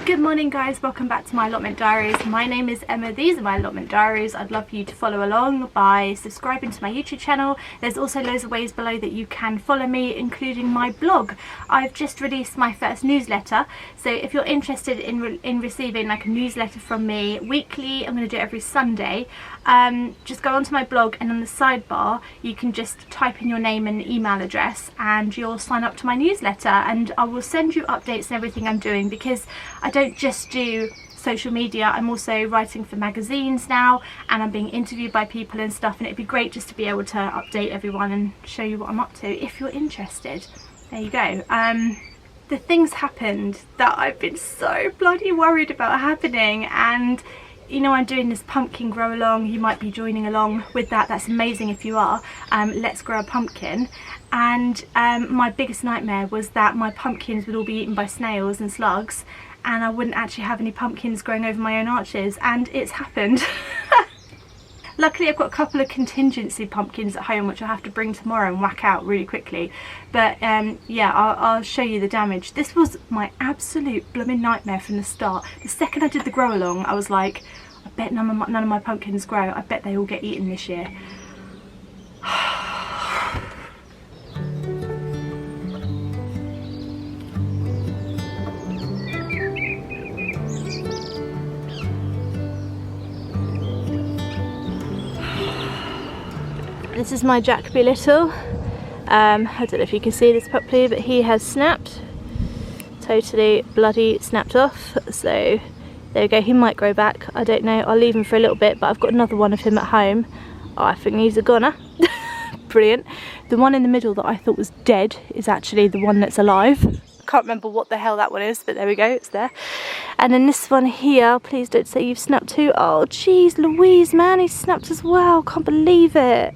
Good morning guys, welcome back to my Allotment Diaries. My name is Emma, these are my Allotment Diaries. I'd love for you to follow along by subscribing to my YouTube channel. There's also loads of ways below that you can follow me, including my blog. I've just released my first newsletter, so if you're interested in receiving like a newsletter from me weekly, I'm going to do it every Sunday. Just go onto my blog and on the sidebar you can just type in your name and email address and you'll sign up to my newsletter, and I will send you updates and everything I'm doing, because I don't just do social media, I'm also writing for magazines now and I'm being interviewed by people and stuff, and it'd be great just to be able to update everyone and show you what I'm up to if you're interested. There you go. The things happened that I've been so bloody worried about happening, and you know, I'm doing this pumpkin grow along. You might be joining along with that. That's amazing if you are. Let's grow a pumpkin. And my biggest nightmare was that my pumpkins would all be eaten by snails and slugs and I wouldn't actually have any pumpkins growing over my own arches, and it's happened. Luckily I've got a couple of contingency pumpkins at home which I have to bring tomorrow and whack out really quickly. But yeah, I'll show you the damage. This was my absolute blooming nightmare from the start. The second I did the grow along, I was like, I bet none of my pumpkins grow. I bet they all get eaten this year. This is my Jacoby Little. I don't know if you can see this properly, but he has snapped. Totally bloody snapped off. So there we go, he might grow back. I don't know, I'll leave him for a little bit, but I've got another one of him at home. Oh, I think he's a goner. Brilliant. The one in the middle that I thought was dead is actually the one that's alive. Can't remember what the hell that one is, but there we go, it's there. And then this one here, please don't say you've snapped too. Oh jeez Louise, man, he's snapped as well. Can't believe it.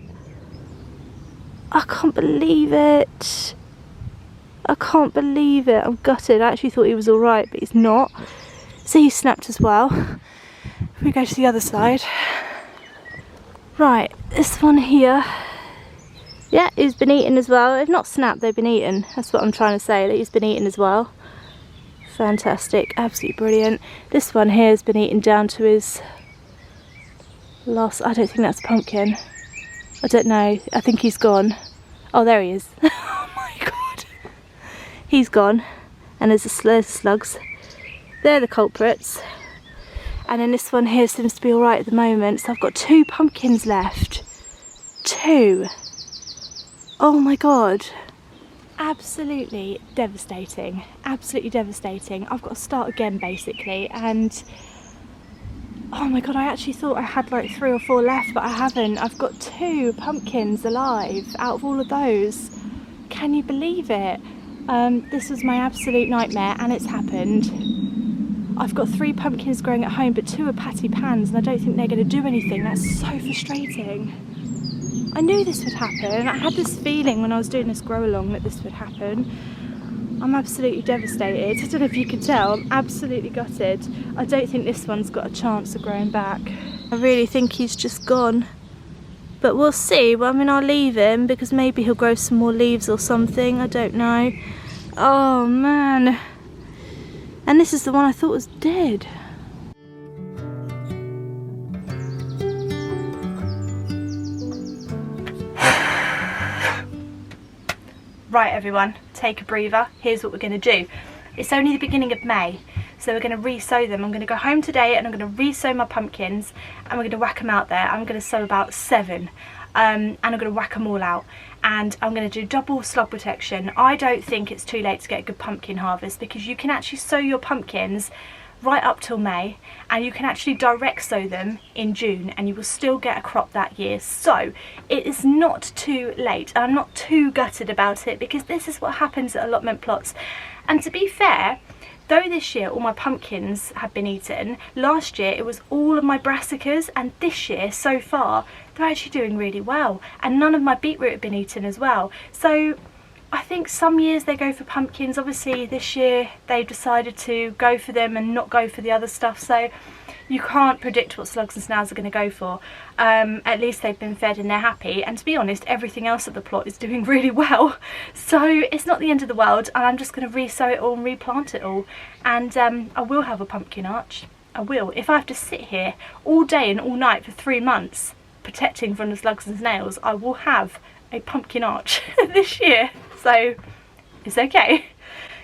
I can't believe it. I can't believe it. I'm gutted. I actually thought he was alright, but he's not. So he's snapped as well. We go to the other side. Right, this one here. Yeah, he's been eaten as well. They've not snapped, they've been eaten. That's what I'm trying to say, that he's been eaten as well. Fantastic, absolutely brilliant. This one here has been eaten down to his last, I don't think that's a pumpkin. I don't know, I think he's gone. Oh, there he is. Oh my god. He's gone. And there's the slugs. They're the culprits. And then this one here seems to be alright at the moment. So I've got 2 pumpkins left. 2. Oh my god. Absolutely devastating. Absolutely devastating. I've got to start again basically, and oh my god, I actually thought I had like 3 or 4 left, but I haven't. I've got 2 pumpkins alive out of all of those. Can you believe it? This was my absolute nightmare, and it's happened. I've got 3 pumpkins growing at home, but 2 are patty pans, and I don't think they're going to do anything. That's so frustrating. I knew this would happen. I had this feeling when I was doing this grow along that this would happen. I'm absolutely devastated. I don't know if you can tell, I'm absolutely gutted. I don't think this one's got a chance of growing back. I really think he's just gone. But we'll see. Well, I mean, I'll leave him because maybe he'll grow some more leaves or something. I don't know. Oh, man. And this is the one I thought was dead. Right everyone, take a breather. Here's what we're going to do. It's only the beginning of May, so we're going to re-sow them. I'm going to go home today and I'm going to re-sow my pumpkins and we're going to whack them out there. I'm going to sow about 7 and I'm going to whack them all out, and I'm going to do double slug protection. I don't think it's too late to get a good pumpkin harvest, because you can actually sow your pumpkins right up till May, and you can actually direct sow them in June and you will still get a crop that year. So it is not too late. I'm not too gutted about it, because this is what happens at allotment plots. And to be fair, though this year all my pumpkins have been eaten, last year it was all of my brassicas, and this year so far they're actually doing really well, and none of my beetroot have been eaten as well. So I think some years they go for pumpkins. Obviously this year they decided to go for them and not go for the other stuff, so you can't predict what slugs and snails are going to go for. At least they've been fed and they're happy, and to be honest, everything else at the plot is doing really well, so it's not the end of the world. And I'm just going to re-sow it all and replant it all, and I will have a pumpkin arch. I will. If I have to sit here all day and all night for 3 months protecting from the slugs and snails, I will have a pumpkin arch this year, so it's okay.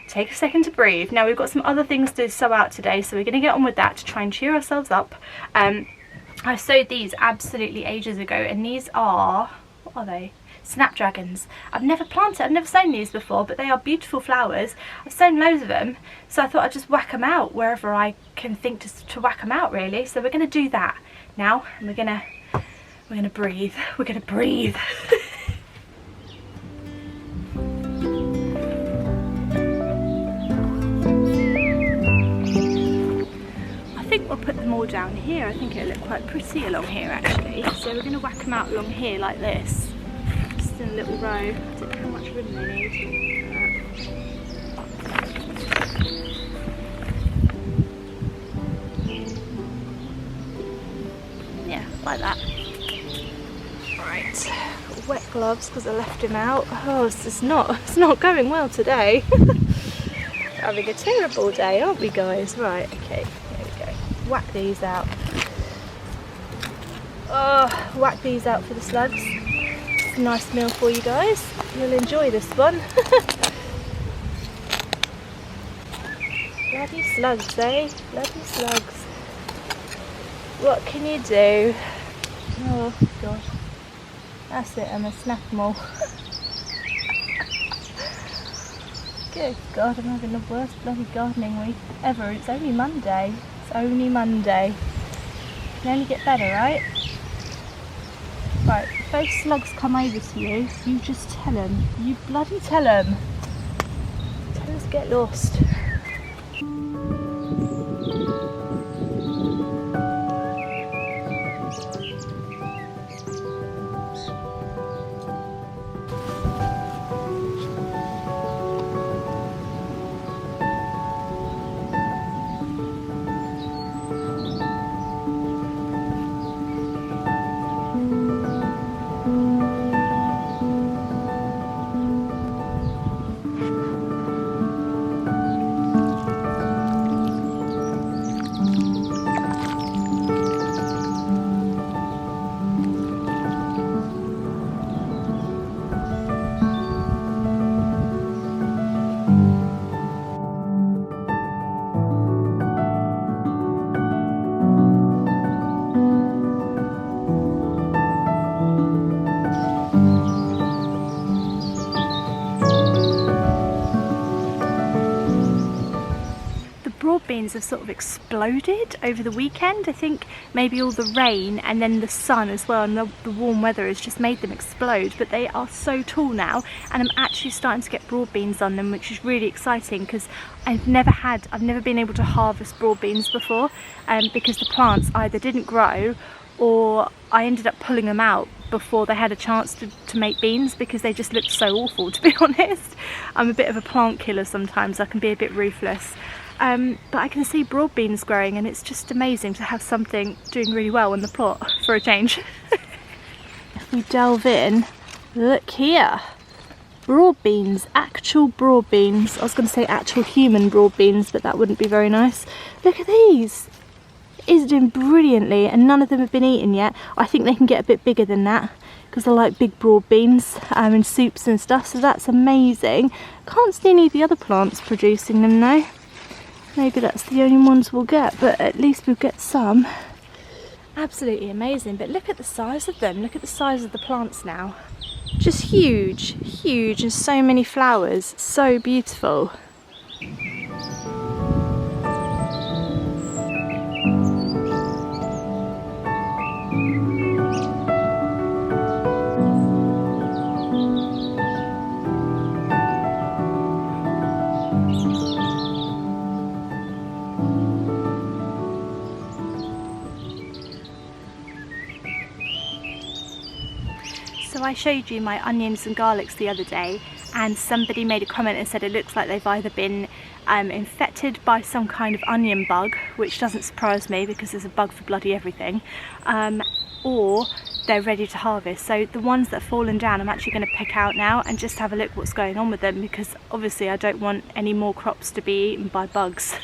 Take a second to breathe. Now we've got some other things to sow out today, so we're going to get on with that to try and cheer ourselves up. I sowed these absolutely ages ago, and these are, what are they? Snapdragons. I've never sown these before, but they are beautiful flowers. I've sown loads of them, so I thought I'd just whack them out wherever I can think to whack them out, really. So we're going to do that now, and we're going to breathe. We're going to breathe. We'll put them all down here. I think it'll look quite pretty along here, actually. So we're going to whack them out along here like this, just in a little row. I don't know how much room they need. Yeah, like that. Right, wet gloves because I left him out. Oh, it's not going well today. Having a terrible day, aren't we, guys? Right, okay. Whack these out. Oh, whack these out for the slugs. It's a nice meal for you guys. You'll enjoy this one. Bloody slugs, eh? Bloody slugs. What can you do? Oh god. That's it, Emma, snap them all. Good god, I'm having the worst bloody gardening week ever. It's only Monday. It's only Monday. It can only get better, right? Right, if those slugs come over to you, you just tell them. You bloody tell them. Tell them to get lost. Beans have sort of exploded over the weekend. I think maybe all the rain and then the sun as well, and the warm weather has just made them explode, but they are so tall now, and I'm actually starting to get broad beans on them, which is really exciting because I've never been able to harvest broad beans before, because the plants either didn't grow or I ended up pulling them out before they had a chance to make beans because they just looked so awful, to be honest. I'm a bit of a plant killer sometimes. I can be a bit ruthless. But I can see broad beans growing, and it's just amazing to have something doing really well in the plot for a change. If we delve in, look here. Broad beans, actual broad beans. I was going to say actual human broad beans, but that wouldn't be very nice. Look at these. It's doing brilliantly, and none of them have been eaten yet. I think they can get a bit bigger than that because I like big broad beans in soups and stuff, so that's amazing. Can't see any of the other plants producing them though. Maybe that's the only ones we'll get, but at least we'll get some. Absolutely amazing, but look at the size of them. Look at the size of the plants now. Just huge, huge, and so many flowers. So beautiful. So I showed you my onions and garlics the other day, and somebody made a comment and said it looks like they've either been infected by some kind of onion bug, which doesn't surprise me because there's a bug for bloody everything, or they're ready to harvest. So the ones that have fallen down I'm actually going to pick out now and just have a look what's going on with them, because obviously I don't want any more crops to be eaten by bugs.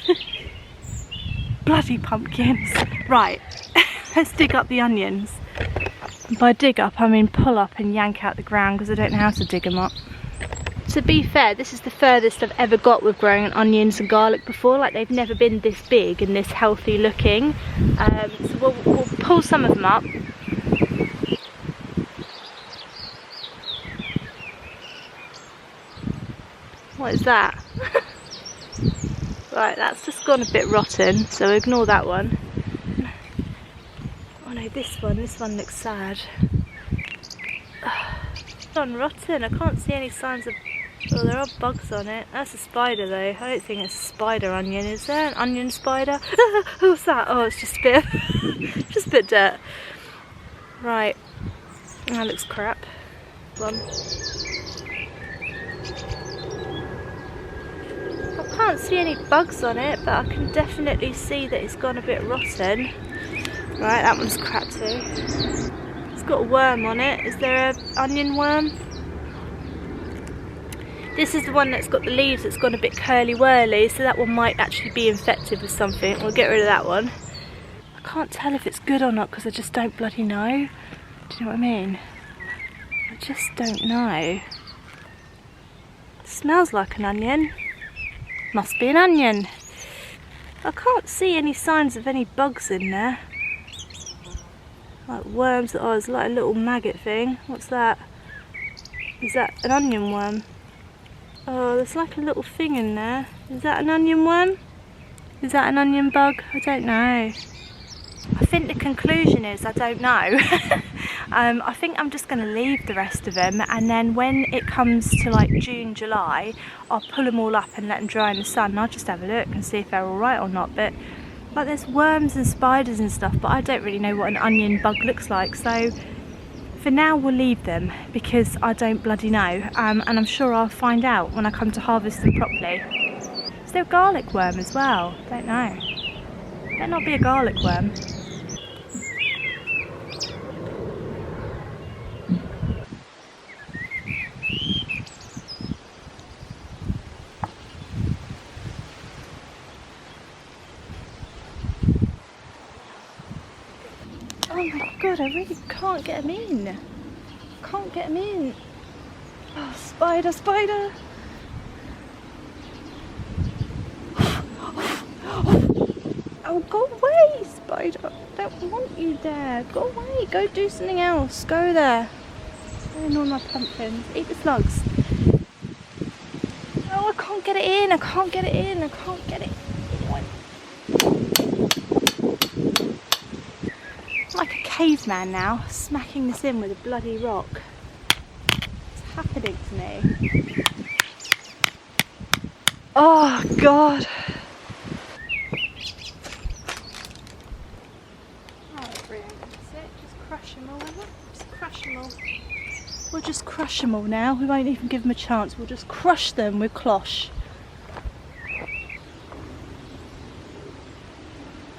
Bloody pumpkins. Right, let's dig up the onions. By dig up I mean pull up and yank out the ground, because I don't know how to dig them up. To be fair, this is the furthest I've ever got with growing onions and garlic before. Like, they've never been this big and this healthy looking. So we'll pull some of them up. What is that? Right, that's just gone a bit rotten, so ignore that one. Oh no, this one looks sad. It's gone rotten, I can't see any signs of... Oh, there are bugs on it. That's a spider though. I don't think it's a spider onion. Is there an onion spider? What's that? Oh, it's just a bit of, just a bit of dirt. Right, that looks crap. One. I can't see any bugs on it, but I can definitely see that it's gone a bit rotten. Right, that one's crap too. It's got a worm on it. Is there an onion worm? This is the one that's got the leaves that's gone a bit curly-whirly, so that one might actually be infected with something. We'll get rid of that one. I can't tell if it's good or not because I just don't bloody know. Do you know what I mean? I just don't know. It smells like an onion. Must be an onion. I can't see any signs of any bugs in there. Like worms. Oh, it's like a little maggot thing. What's that? Is that an onion worm? Oh, there's like a little thing in there. Is that an onion worm? Is that an onion bug? I don't know. I think the conclusion is I don't know. I think I'm just going to leave the rest of them, and then when it comes to like June, July, I'll pull them all up and let them dry in the sun, and I'll just have a look and see if they're alright or not. But like, there's worms and spiders and stuff, but I don't really know what an onion bug looks like, so for now we'll leave them because I don't bloody know, and I'm sure I'll find out when I come to harvest them properly. Is there a garlic worm as well? Don't know. Better not be a garlic worm. Oh my god, I really can't get them in. Can't get them in. Oh, spider, spider. Oh, go away, spider. I don't want you there. Go away. Go do something else. Go there. I ignore my pumpkins. Eat the slugs. Oh, I can't get it in. I can't get it in. I can't get it in. I'm like a caveman now, smacking this in with a bloody rock. What's happening to me? Oh god. Oh, brilliant. That's it. Just crush them all. Just crush them all. We'll just crush them all now. We won't even give them a chance. We'll just crush them with cloche.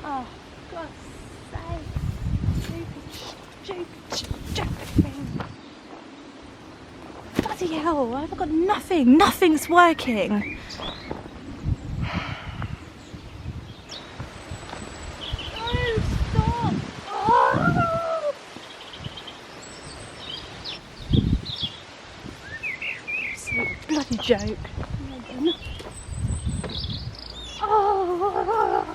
Oh, God's sake. Stupid thing. Bloody hell, I've got nothing. Nothing's working. No, stop. Oh. It's a bloody joke. Oh.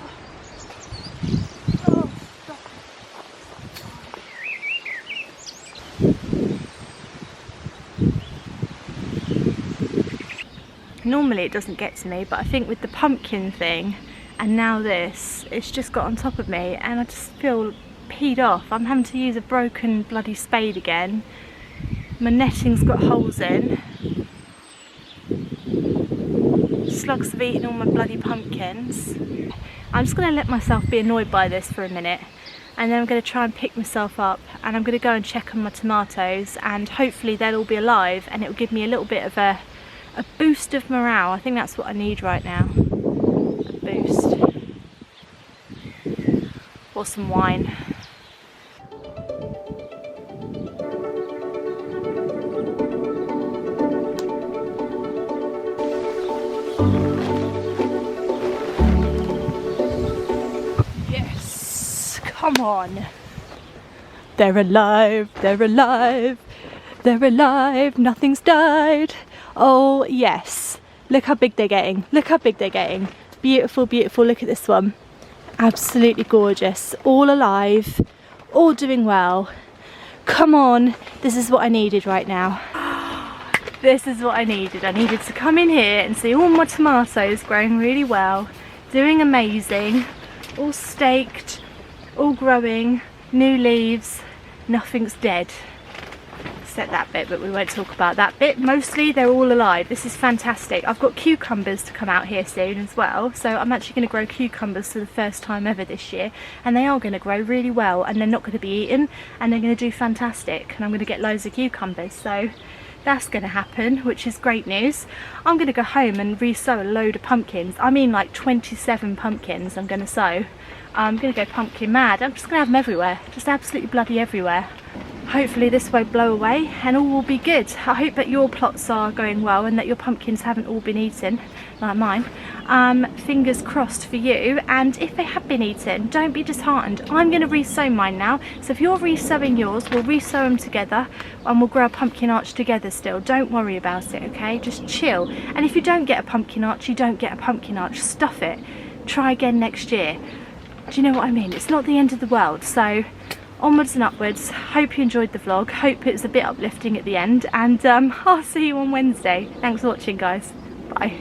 Normally it doesn't get to me, but I think with the pumpkin thing and now this, it's just got on top of me and I just feel peed off. I'm having to use a broken bloody spade again. My netting's got holes in. Slugs have eaten all my bloody pumpkins. I'm just going to let myself be annoyed by this for a minute, and then I'm going to try and pick myself up, and I'm going to go and check on my tomatoes, and hopefully they'll all be alive and it'll give me a little bit of a A boost of morale. I think that's what I need right now. A boost. Or some wine. Yes! Come on! They're alive! They're alive! They're alive! Nothing's died! Oh yes! Look how big they're getting. Look how big they're getting. Beautiful, beautiful. Look at this one. Absolutely gorgeous. All alive. All doing well. Come on. This is what I needed right now. This is what I needed. I needed to come in here and see all my tomatoes growing really well. Doing amazing. All staked. All growing. New leaves. Nothing's dead. Except that bit, but we won't talk about that bit. Mostly they're all alive. This is fantastic. I've got cucumbers to come out here soon as well, so I'm actually going to grow cucumbers for the first time ever this year, and they are going to grow really well, and they're not going to be eaten, and they're going to do fantastic, and I'm going to get loads of cucumbers, so that's going to happen, which is great news. I'm going to go home and re-sow a load of pumpkins. I mean like 27 pumpkins I'm going to sow. I'm going to go pumpkin mad. I'm just going to have them everywhere, just absolutely bloody everywhere. Hopefully this won't blow away and all will be good. I hope that your plots are going well and that your pumpkins haven't all been eaten like mine. Fingers crossed for you, and if they have been eaten, don't be disheartened. I'm going to re-sow mine now, so if you're re-sowing yours, we'll re-sow them together and we'll grow a pumpkin arch together still. Don't worry about it, okay? Just chill. And if you don't get a pumpkin arch, you don't get a pumpkin arch. Stuff it. Try again next year. Do you know what I mean? It's not the end of the world, so onwards and upwards. Hope you enjoyed the vlog. Hope it's a bit uplifting at the end, and I'll see you on Wednesday. Thanks for watching, guys. Bye.